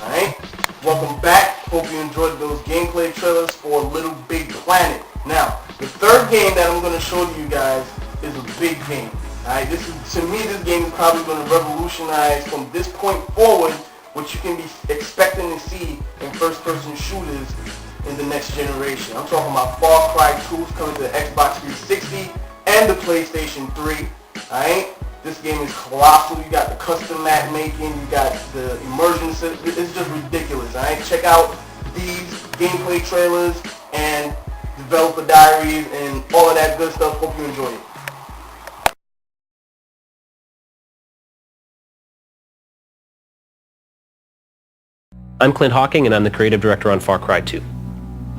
Alright? Welcome back. Hope you enjoyed those gameplay trailers for Little Big Planet. Now, the third game that I'm going to show you guys is a big game. Alright, to me, this game is probably going to revolutionize from this point forward what you can be expecting to see in first-person shooters in the next generation. I'm talking about Far Cry 2 coming to the Xbox 360 and the PlayStation 3. Alright? This game is colossal. You got the custom map making, you got the immersion system. It's just ridiculous. Alright? Check out these gameplay trailers and developer diaries and all of that good stuff. Hope you enjoy it. I'm Clint Hawking, and I'm the creative director on Far Cry 2.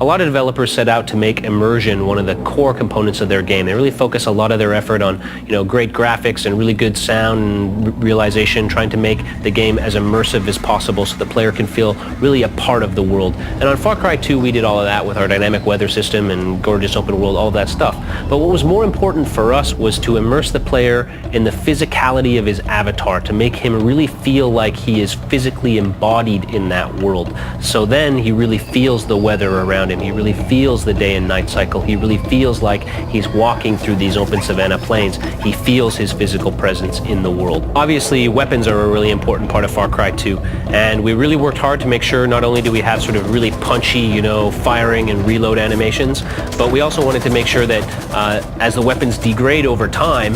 A lot of developers set out to make immersion one of the core components of their game. They really focus a lot of their effort on, great graphics and really good sound and realization, trying to make the game as immersive as possible so the player can feel really a part of the world. And on Far Cry 2, we did all of that with our dynamic weather system and gorgeous open world, all of that stuff. But what was more important for us was to immerse the player in the physicality of his avatar, to make him really feel like he is physically embodied in that world. So then he really feels the weather around him. He really feels the day and night cycle. He really feels like he's walking through these open savanna plains. He feels his physical presence in the world. Obviously, weapons are a really important part of Far Cry 2, and we really worked hard to make sure not only do we have sort of really punchy, firing and reload animations, but we also wanted to make sure that as the weapons degrade over time,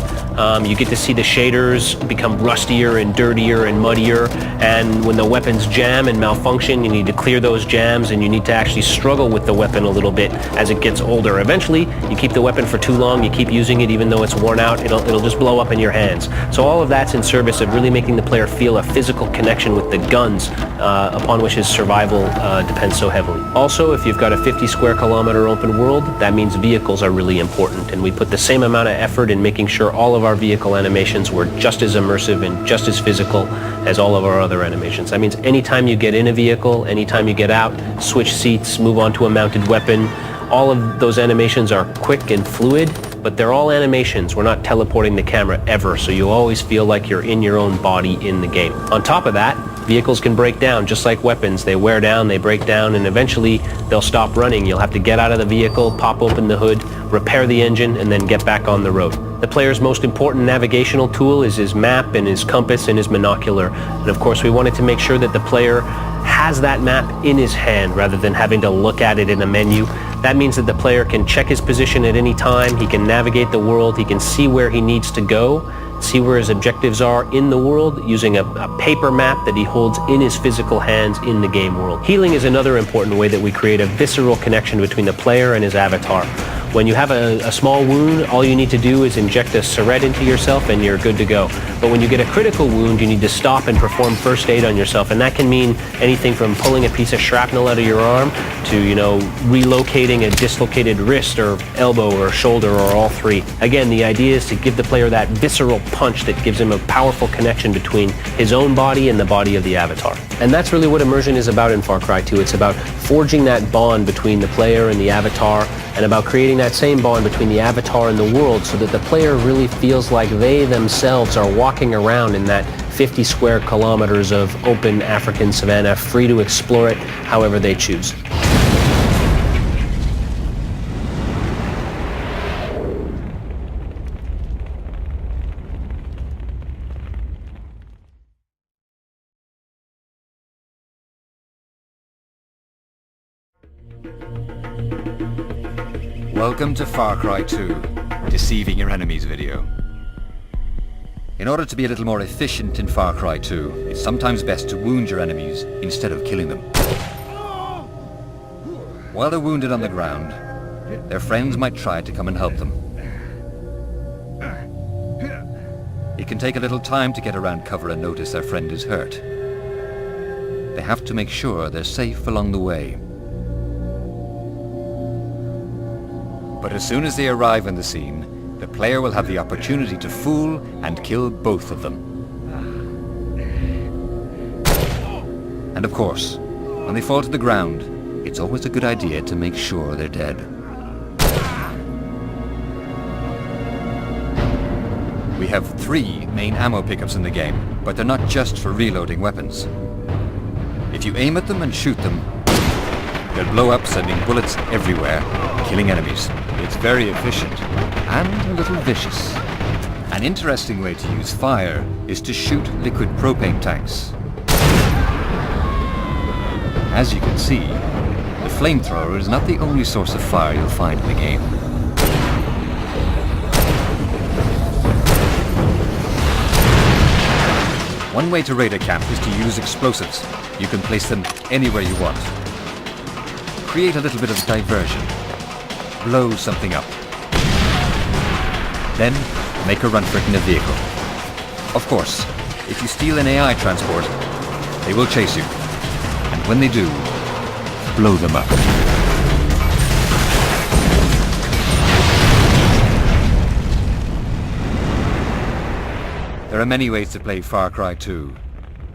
you get to see the shaders become rustier and dirtier and muddier, and when the weapons jam and malfunction, you need to clear those jams, and you need to actually struggle with the weapon a little bit as it gets older. Eventually, you keep the weapon for too long, you keep using it even though it's worn out, it'll just blow up in your hands. So all of that's in service of really making the player feel a physical connection with the guns upon which his survival depends so heavily. Also, if you've got a 50 square kilometer open world, that means vehicles are really important, and we put the same amount of effort in making sure all of our vehicle animations were just as immersive and just as physical as all of our other animations. That means anytime you get in a vehicle, anytime you get out, switch seats, move on to a mounted weapon, all of those animations are quick and fluid, but they're all animations. We're not teleporting the camera ever, so you always feel like you're in your own body in the game. On top of that, vehicles can break down just like weapons. They wear down, they break down, and eventually they'll stop running. You'll have to get out of the vehicle, pop open the hood, repair the engine, and then get back on the road. The player's most important navigational tool is his map and his compass and his monocular. And of course, we wanted to make sure that the player has that map in his hand rather than having to look at it in a menu. That means that the player can check his position at any time, he can navigate the world, he can see where he needs to go, see where his objectives are in the world using a paper map that he holds in his physical hands in the game world. Healing is another important way that we create a visceral connection between the player and his avatar. When you have a small wound, all you need to do is inject a syringe into yourself and you're good to go. But when you get a critical wound, you need to stop and perform first aid on yourself, and that can mean anything from pulling a piece of shrapnel out of your arm to, relocating a dislocated wrist or elbow or shoulder or all three. Again, the idea is to give the player that visceral punch that gives him a powerful connection between his own body and the body of the avatar. And that's really what immersion is about in Far Cry 2. It's about forging that bond between the player and the avatar, and about creating that same bond between the avatar and the world so that the player really feels like they themselves are walking around in that 50 square kilometers of open African savanna, free to explore it however they choose. Welcome to Far Cry 2, Deceiving Your Enemies video. In order to be a little more efficient in Far Cry 2, it's sometimes best to wound your enemies instead of killing them. While they're wounded on the ground, their friends might try to come and help them. It can take a little time to get around cover and notice their friend is hurt. They have to make sure they're safe along the way. But as soon as they arrive on the scene, the player will have the opportunity to fool and kill both of them. And of course, when they fall to the ground, it's always a good idea to make sure they're dead. We have 3 main ammo pickups in the game, but they're not just for reloading weapons. If If you aim at them and shoot them, they'll blow up, sending bullets everywhere, killing enemies. It's very efficient and a little vicious. An interesting way to use fire is to shoot liquid propane tanks. As you can see, the flamethrower is not the only source of fire you'll find in the game. One way to raid a camp is to use explosives. You can place them anywhere you want. Create a little bit of diversion. Blow something up. Then, make a run for it in a vehicle. Of course, if you steal an AI transport, they will chase you. And when they do, blow them up. There are many ways to play Far Cry 2.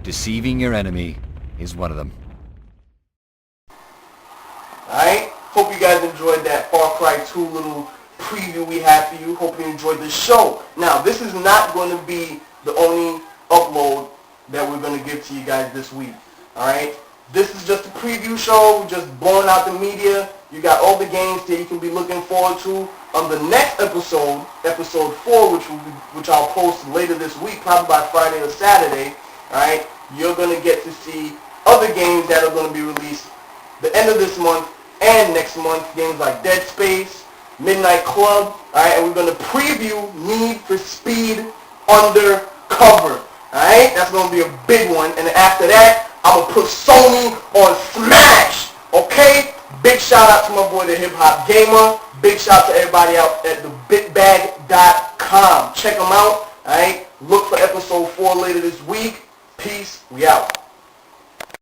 Deceiving your enemy is one of them. Alright, hope you guys enjoyed that Far Cry 2 little preview we had for you. Hope you enjoyed the show. Now, this is not going to be the only upload that we're going to give to you guys this week. Alright, this is just a preview show, just blowing out the media. You got all the games that you can be looking forward to. On the next episode, episode 4, which I'll post later this week, probably by Friday or Saturday, alright, you're going to get to see other games that are going to be released the end of this month and next month. Games like Dead Space, Midnight Club, alright, and we're going to preview Need for Speed Undercover, alright, that's going to be a big one. And after that, I'm going to put Sony on Smash, okay? Big shout out to my boy, the Hip Hop Gamer. Big shout out to everybody out at thebitbag.com. Check them out, alright? Look for episode 4 later this week. Peace, we out.